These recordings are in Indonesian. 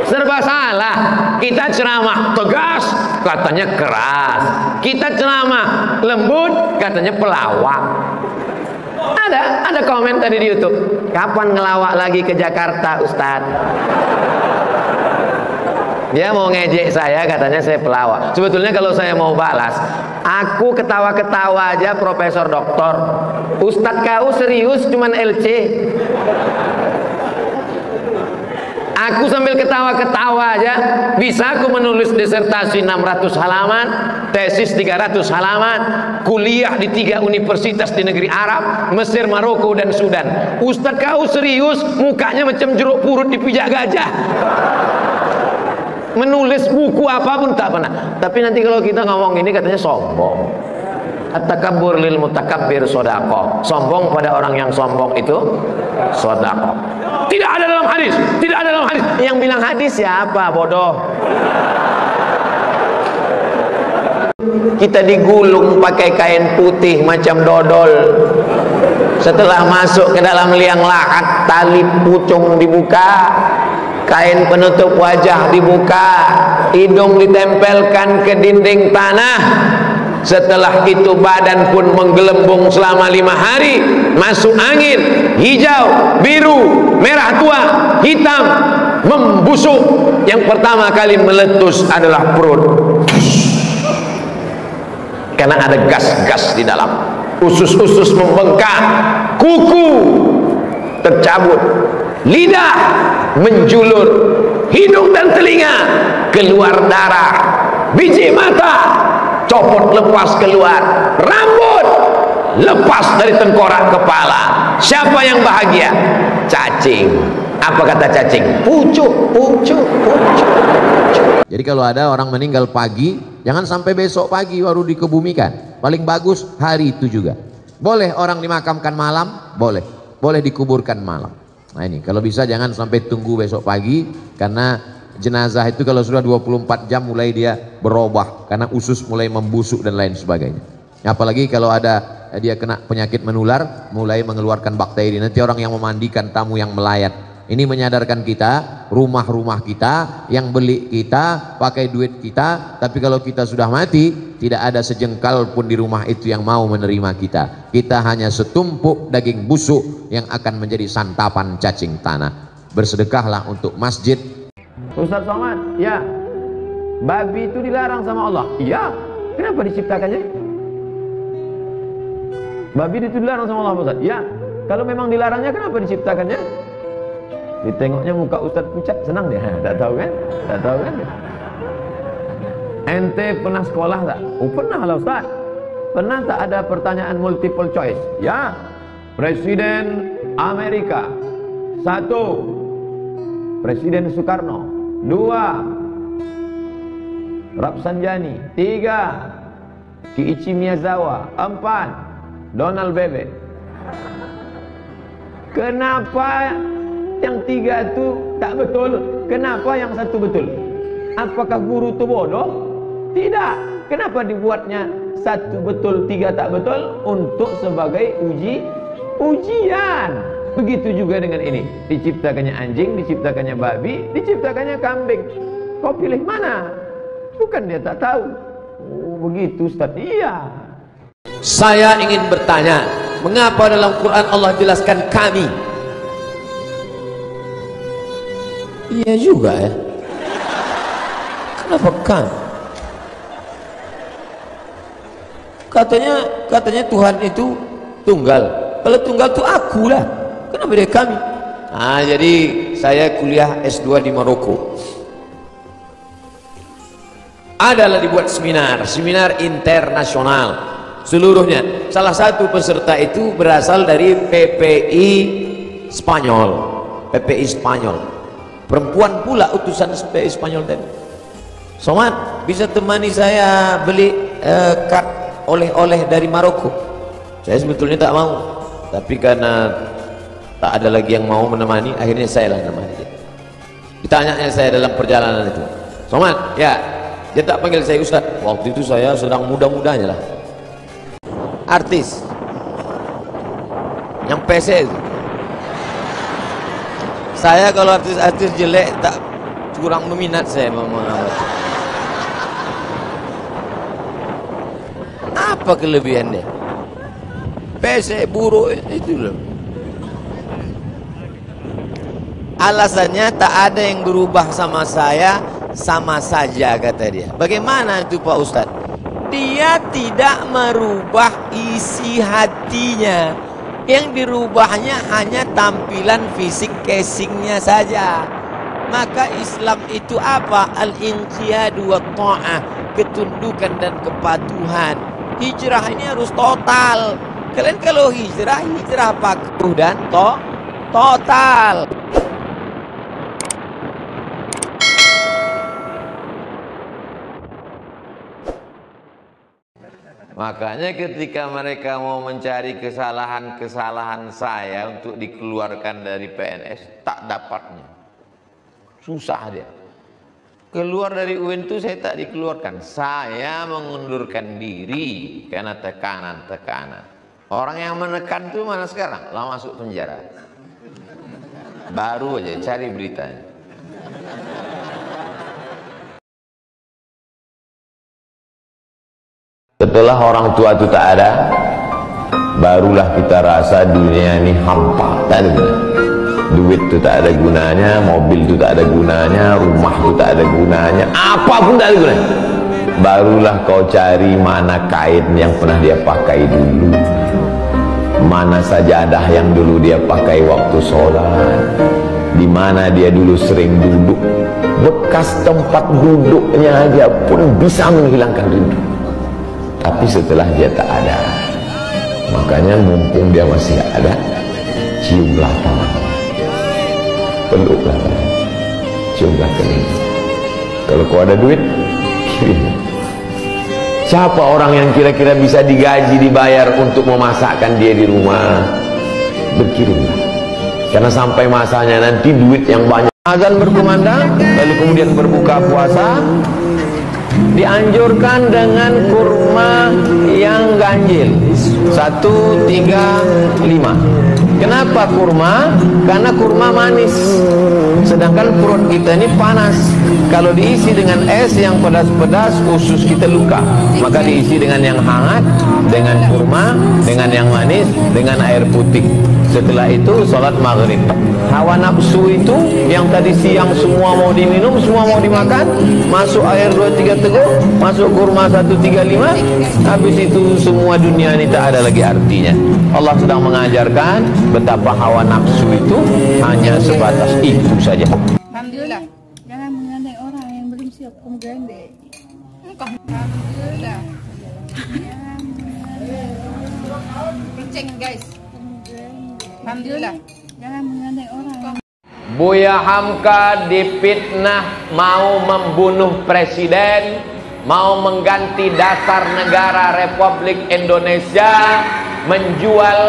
Serba salah. Kita ceramah tegas, katanya keras. Kita ceramah lembut, katanya pelawak. Ada komen tadi di YouTube. Kapan ngelawak lagi ke Jakarta, Ustaz? Dia mau ngejek saya, katanya saya pelawak. Sebetulnya kalau saya mau balas, aku ketawa-ketawa aja profesor doktor. Ustadz kau serius cuman LC. Aku sambil ketawa-ketawa aja bisa aku menulis disertasi 600 halaman, tesis 300 halaman, kuliah di 3 universitas di negeri Arab, Mesir, Maroko dan Sudan. Ustadz kau serius, mukanya macam jeruk purut dipijak gajah. Menulis buku apapun tak pernah. Tapi nanti kalau kita ngomong ini katanya sombong. At-takabbur lil mutakabbir sodaqah. Sombong pada orang yang sombong itu sodaqah. Tidak ada dalam hadis, tidak ada dalam hadis. Yang bilang hadis siapa, bodoh? Kita digulung pakai kain putih macam dodol. Setelah masuk ke dalam liang lahat, tali pucung dibuka, kain penutup wajah dibuka, hidung ditempelkan ke dinding tanah. Setelah itu badan pun menggelembung selama 5 hari, masuk angin, hijau, biru, merah tua, hitam, membusuk. Yang pertama kali meletus adalah perut, karena ada gas-gas di dalam. Usus-usus membengkak, kuku tercabut, lidah menjulur, hidung dan telinga keluar darah, biji mata copot lepas keluar, rambut lepas dari tengkorak kepala. Siapa yang bahagia? Cacing. Apa kata cacing? Pucuk, pucuk, pucuk, pucuk. Jadi kalau ada orang meninggal pagi, jangan sampai besok pagi baru dikebumikan. Paling bagus hari itu juga. Boleh orang dimakamkan malam, boleh. Boleh dikuburkan malam. Nah ini, kalau bisa jangan sampai tunggu besok pagi, karena jenazah itu kalau sudah 24 jam mulai dia berubah, karena usus mulai membusuk dan lain sebagainya. Apalagi kalau ada dia kena penyakit menular, mulai mengeluarkan bakteri. Nanti orang yang memandikan tamu yang melayat. Ini menyadarkan kita, rumah-rumah kita, yang beli kita, pakai duit kita. Tapi kalau kita sudah mati, tidak ada sejengkal pun di rumah itu yang mau menerima kita. Kita hanya setumpuk daging busuk yang akan menjadi santapan cacing tanah. Bersedekahlah untuk masjid. Ustaz Somad, ya, babi itu dilarang sama Allah. Iya, kenapa diciptakannya? Babi itu dilarang sama Allah, Ustaz. Ya, kalau memang dilarangnya, kenapa diciptakannya? Ditengoknya muka Ustaz pucat, senang dia. Tak tahu kan? Tak tahu kan? Ente pernah sekolah tak? Oh pernah lah Ustaz. Pernah tak ada pertanyaan multiple choice? Ya, Presiden Amerika 1, Presiden Soekarno. 2, Rafsanjani. 3, Kiichi Miyazawa. 4, Donald Bebe. Kenapa yang 3 itu tak betul? Kenapa yang 1 betul? Apakah guru itu bodoh? Tidak. Kenapa dibuatnya 1 betul 3 tak betul? Untuk sebagai ujian. Begitu juga dengan ini. Diciptakannya anjing, diciptakannya babi, diciptakannya kambing. Kau pilih mana? Bukan dia tak tahu. Oh, begitu Ustaz. Iya. Saya ingin bertanya, mengapa dalam Quran Allah jelaskan kami? Iya juga ya. Kenapa kami? Katanya Tuhan itu tunggal. Kalau tunggal itu aku lah. Kenapa dia kami? Nah, jadi saya kuliah S2 di Maroko. Adalah dibuat seminar internasional seluruhnya. Salah satu peserta itu berasal dari PPI Spanyol. Perempuan pula utusan PPI Spanyol tadi. Somad, bisa temani saya beli kad oleh-oleh dari Maroko? Saya sebetulnya tak mau, tapi karena tak ada lagi yang mau menemani, akhirnya saya lah menemani dia. Ditanyanya saya dalam perjalanan itu, Somad, ya, dia tak panggil saya Ustaz. Waktu itu saya sedang muda-mudanya lah, artis yang PC itu. Saya kalau artis-artis jelek tak kurang berminat saya mengamati. Apa kelebihan dia? PC buruk itu loh. Alasannya tak ada yang berubah sama saya, sama saja kata dia. Bagaimana itu Pak Ustadz? Dia tidak merubah isi hatinya. Yang dirubahnya hanya tampilan fisik casingnya saja. Maka Islam itu apa? Al-inqiyadu wa ta'ah, ketundukan dan kepatuhan. Hijrah ini harus total. Kalian kalau hijrah patuh dan total. Makanya ketika mereka mau mencari kesalahan-kesalahan saya untuk dikeluarkan dari PNS, tak dapatnya. Susah dia. Keluar dari UIN itu saya tak dikeluarkan. Saya mengundurkan diri karena tekanan-tekanan. Orang yang menekan itu mana sekarang? Lah masuk penjara. Baru aja cari beritanya. Setelah orang tua itu tak ada, barulah kita rasa dunia ini hampa. Tak ada gunanya. Duit itu tak ada gunanya, mobil itu tak ada gunanya, rumah itu tak ada gunanya, apapun tak ada gunanya. Barulah kau cari mana kain yang pernah dia pakai dulu, mana sajadah yang dulu dia pakai waktu sholat, di mana dia dulu sering duduk. Bekas tempat duduknya aja pun bisa menghilangkan rindu. Tapi setelah dia tak ada, makanya mumpung dia masih ada, ciumlah tangan, peluklah tangan, ciumlah kening. Kalau kau ada duit, kirim. Siapa orang yang kira-kira bisa digaji, dibayar untuk memasakkan dia di rumah? Berkirimlah. Karena sampai masanya nanti duit yang banyak. Azan berkumandang, lalu kemudian berbuka puasa. Dianjurkan dengan kurma yang ganjil 1, 3, 5. Kenapa kurma? Karena kurma manis, sedangkan perut kita ini panas. Kalau diisi dengan es yang pedas-pedas, usus kita luka. Maka diisi dengan yang hangat, dengan kurma, dengan yang manis, dengan air putih. Setelah itu sholat maghrib. Hawa nafsu itu yang tadi siang semua mau diminum, semua mau dimakan, masuk air 2-3 teguk, masuk kurma 1-3-5, habis itu semua dunia ini tak ada lagi artinya. Allah sedang mengajarkan betapa hawa nafsu itu hanya sebatas itu saja. Alhamdulillah, jangan mengandai orang yang belum siap menggandeng. Alhamdulillah. Kenceng guys. Alhamdulillah, jangan mengandai orang yang... Buya Hamka dipitnah mau membunuh presiden, mau mengganti dasar negara Republik Indonesia, menjual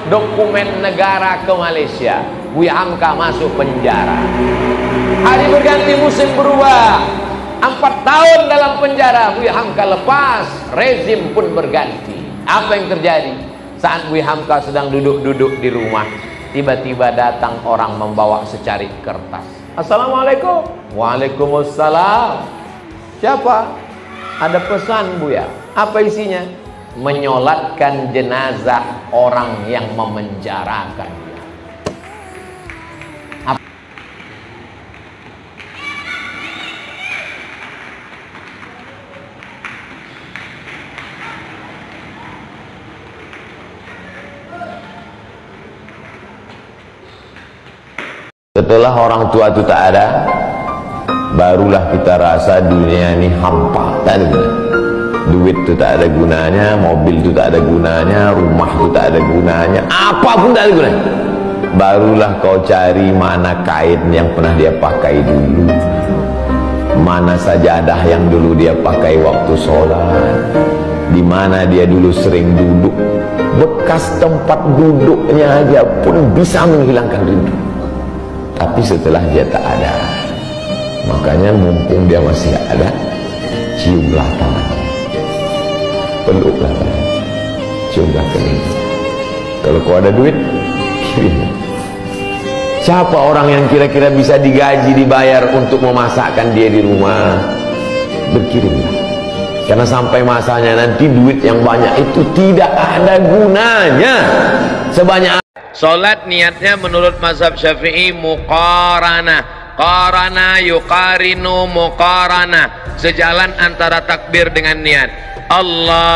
dokumen negara ke Malaysia. Buya Hamka masuk penjara. Hari berganti, musim berubah. 4 tahun dalam penjara, Buya Hamka lepas, rezim pun berganti. Apa yang terjadi? Saat Buya Hamka sedang duduk-duduk di rumah, tiba-tiba datang orang membawa secarik kertas. Assalamualaikum. Waalaikumsalam. Siapa? Ada pesan Buya. Apa isinya? Menyolatkan jenazah orang yang memenjarakan dia. Setelah orang tua itu tak ada, barulah kita rasa dunia ini hampa. Tak ada gunanya. Duit itu tak ada gunanya, mobil itu tak ada gunanya, rumah itu tak ada gunanya, apapun tak ada gunanya. Barulah kau cari mana kain yang pernah dia pakai dulu, mana sajadah yang dulu dia pakai waktu sholat, di mana dia dulu sering duduk. Bekas tempat duduknya aja pun bisa menghilangkan rindu. Tapi setelah dia tak ada, makanya mumpung dia masih ada, ciumlah tangan, peluklah tangan, ciumlah kening. Kalau kau ada duit, kirim. Siapa orang yang kira-kira bisa digaji, dibayar untuk memasakkan dia di rumah? Berkirimlah. Karena sampai masanya nanti duit yang banyak itu tidak ada gunanya. Sebanyak Salat niatnya menurut mazhab Syafi'i muqaranah. Qarana yuqarinu muqarana, sejalan antara takbir dengan niat. Allahu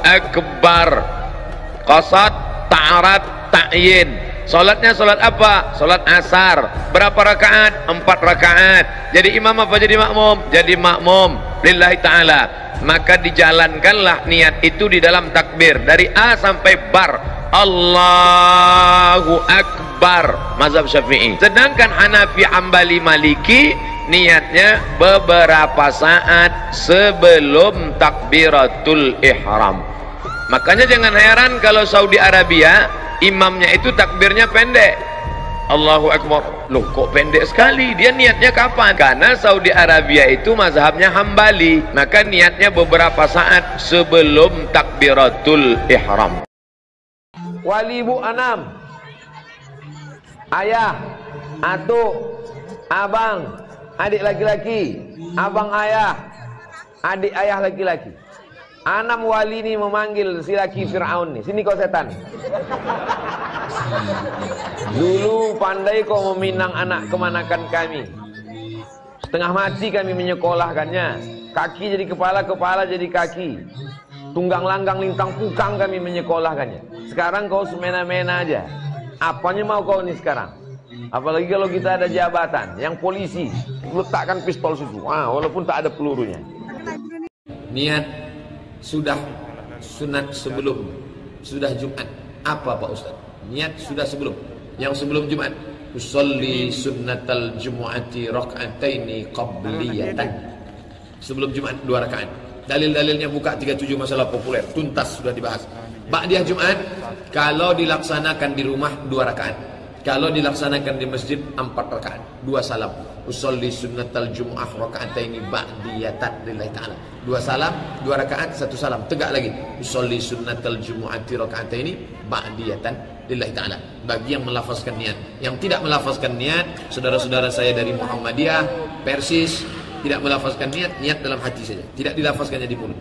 Akbar, qasad, ta'arad, ta'yin. Salatnya salat apa? Salat asar. Berapa rakaat? 4 rakaat. Jadi imam apa jadi makmum? Jadi makmum lillahi ta'ala. Maka dijalankanlah niat itu di dalam takbir dari A sampai bar. Allahu Akbar, mazhab Syafi'i. Sedangkan Hanafi, Hambali, Maliki niatnya beberapa saat sebelum takbiratul ihram. Makanya jangan heran kalau Saudi Arabia imamnya itu takbirnya pendek. Allahu Akbar. Loh, kok pendek sekali? Dia niatnya kapan? Karena Saudi Arabia itu mazhabnya Hambali, maka niatnya beberapa saat sebelum takbiratul ihram. wali ibu 6, ayah, atuk, abang, adik laki-laki, abang ayah, adik ayah laki-laki. 6 wali ini memanggil si laki Fir'aun nih, sini kau setan. Dulu pandai kau meminang anak kemanakan kami, setengah mati kami menyekolahkannya, kaki jadi kepala, kepala jadi kaki, tunggang langgang lintang pukang kami menyekolahkannya. Sekarang kau semena-mena aja. Apanya mau kau nih sekarang? Apalagi kalau kita ada jabatan, yang polisi letakkan pistol susu, walaupun tak ada pelurunya. Niat sudah sunat sebelum, sudah Jumat. Apa Pak Ustaz? Niat sudah sebelum. Yang sebelum Jumat, usolli sunnatal jumu'ati rak'ataini qabliyatan. Sebelum Jumat 2 rakaat. Dalil-dalilnya buka 37 masalah populer, tuntas sudah dibahas. Ba'diyah Jumat kalau dilaksanakan di rumah 2 rakaat. Kalau dilaksanakan di masjid 4 rakaat, 2 salam. Usolli sunnatal jumu'ah raka'ataini ba'diyatan lillahi ta'ala. 2 salam, 2 rakaat, 1 salam. Tegak lagi. Usolli sunnatal jumu'ati raka'ataini ba'diyatan lillahi ta'ala. Bagi yang melafazkan niat. Yang tidak melafazkan niat, saudara-saudara saya dari Muhammadiyah, Persis, tidak melafazkan niat, niat dalam hati saja. Tidak dilafazkannya di mulut.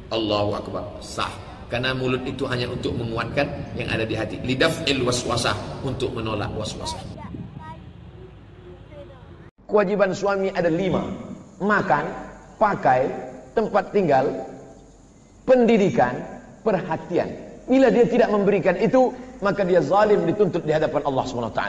Allahu Akbar, sah. Karena mulut itu hanya untuk menguatkan yang ada di hati. Lidaf'il waswasah, untuk menolak waswasah. Kewajiban suami ada 5. Makan, pakai, tempat tinggal, pendidikan, perhatian. Bila dia tidak memberikan itu, maka dia zalim, dituntut di hadapan Allah SWT.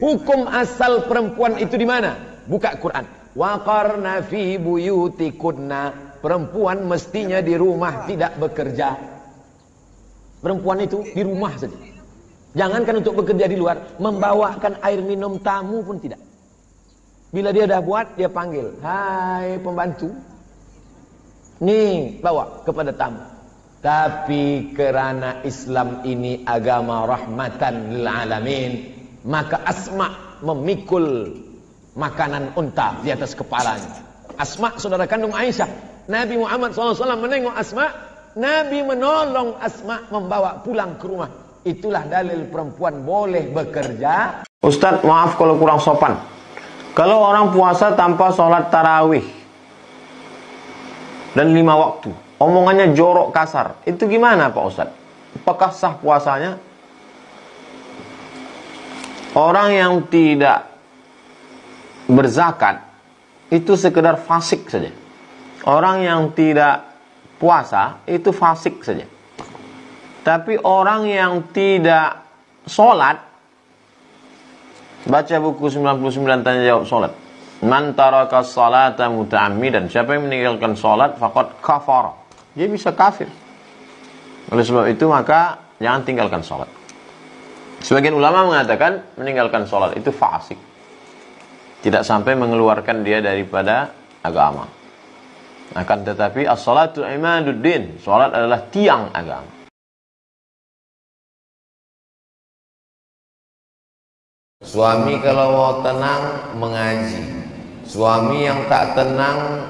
Hukum asal perempuan itu di mana? Buka Quran. Waqarna fi buyutikunna. Perempuan mestinya di rumah, tidak bekerja. Perempuan itu di rumah saja. Jangankan untuk bekerja di luar, membawakan air minum tamu pun tidak. Bila dia dah buat, dia panggil, hai pembantu, nih bawa kepada tamu. Tapi kerana Islam ini agama rahmatan lil alamin, maka Asma memikul makanan unta di atas kepalanya. Asma saudara kandung Aisyah. Nabi Muhammad SAW menengok Asma, Nabi menolong Asma membawa pulang ke rumah. Itulah dalil perempuan boleh bekerja. Ustadz, maaf kalau kurang sopan. Kalau orang puasa tanpa sholat tarawih dan 5 waktu, omongannya jorok kasar, itu gimana Pak Ustadz? Apakah sah puasanya? Orang yang tidak berzakat itu sekedar fasik saja. Orang yang tidak puasa itu fasik saja. Tapi orang yang tidak sholat, baca buku 99 tanya jawab sholat. Man taraka sholata muta'ammidan, siapa yang meninggalkan sholat faqad kafara, dia bisa kafir. Oleh sebab itu maka jangan tinggalkan sholat. Sebagian ulama mengatakan meninggalkan sholat itu fasik, tidak sampai mengeluarkan dia daripada agama. Akan tetapi as-salatu imaduddin, sholat adalah tiang agama. Suami kalau mau tenang mengaji. Suami yang tak tenang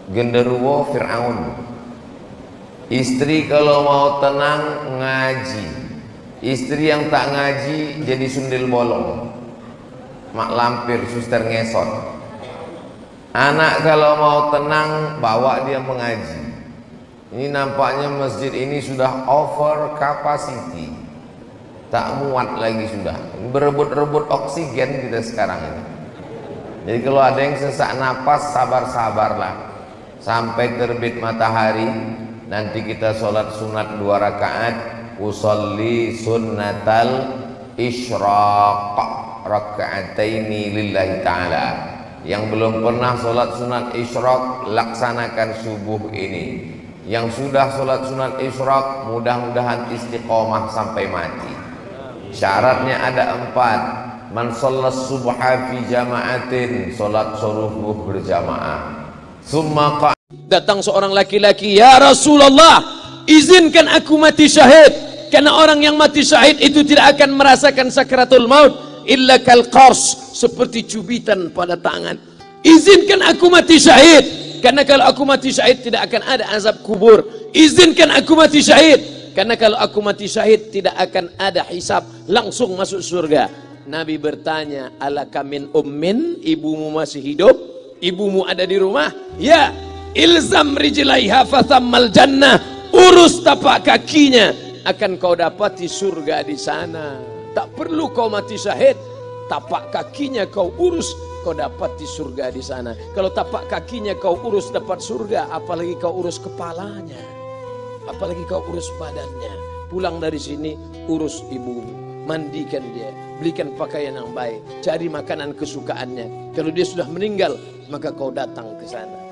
genderuwo Fir'aun. Istri kalau mau tenang ngaji. Istri yang tak ngaji jadi sundel bolong, mak lampir, suster ngesot. Anak kalau mau tenang bawa dia mengaji. Ini nampaknya masjid ini sudah over capacity, tak muat lagi sudah. Berebut-rebut oksigen kita sekarang ini. Jadi kalau ada yang sesak napas, sabar-sabarlah sampai terbit matahari. Nanti kita sholat sunat 2 rakaat. Usolli sunnatal isyraq raka'ataini lillahi ta'ala. Yang belum pernah sholat sunat isyraq, laksanakan subuh ini. Yang sudah sholat sunat isyraq, mudah-mudahan istiqomah sampai mati. Syaratnya ada 4. Man shollas subha fi jama'atin, sholat subuh berjamaah. Summa datang seorang laki-laki, ya Rasulullah, izinkan aku mati syahid. Karena orang yang mati syahid itu tidak akan merasakan sakratul maut illa kal qars, seperti cubitan pada tangan. Izinkan aku mati syahid, karena kalau aku mati syahid tidak akan ada azab kubur. Izinkan aku mati syahid, karena kalau aku mati syahid tidak akan ada hisab, langsung masuk surga. Nabi bertanya, alaka min ummin, ibumu masih hidup? Ibumu ada di rumah? Ya. Ilzam rijlaiha fathammal jannah, urus tapak kakinya, akan kau dapati surga di sana. Tak perlu kau mati syahid, tapak kakinya kau urus, kau dapati surga di sana. Kalau tapak kakinya kau urus dapat surga, apalagi kau urus kepalanya, apalagi kau urus badannya. Pulang dari sini urus ibumu, mandikan dia, belikan pakaian yang baik, cari makanan kesukaannya. Kalau dia sudah meninggal, maka kau datang ke sana.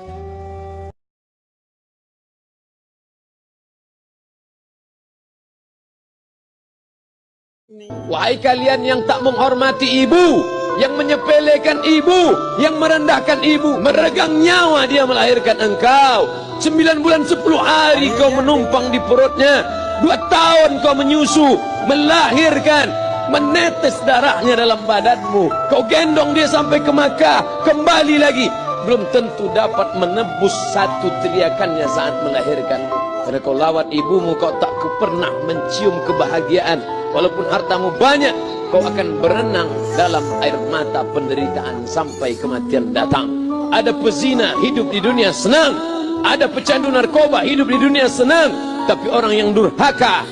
Wahai kalian yang tak menghormati ibu, yang menyepelekan ibu, yang merendahkan ibu, meregang nyawa dia melahirkan engkau. 9 bulan 10 hari kau menumpang di perutnya, 2 tahun kau menyusu, melahirkan, menetes darahnya dalam badanmu. Kau gendong dia sampai ke Makkah, kembali lagi, belum tentu dapat menebus 1 teriakannya saat melahirkanmu. Karena kau lawat ibumu, kau tak pernah mencium kebahagiaan. Walaupun hartamu banyak, kau akan berenang dalam air mata penderitaan sampai kematian datang. Ada pezina hidup di dunia senang, ada pecandu narkoba hidup di dunia senang, tapi orang yang durhaka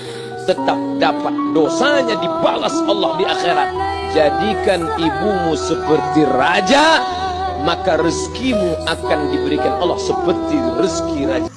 tetap dapat dosanya dibalas Allah di akhirat. Jadikan ibumu seperti raja, maka rezekimu akan diberikan Allah seperti rezeki raja.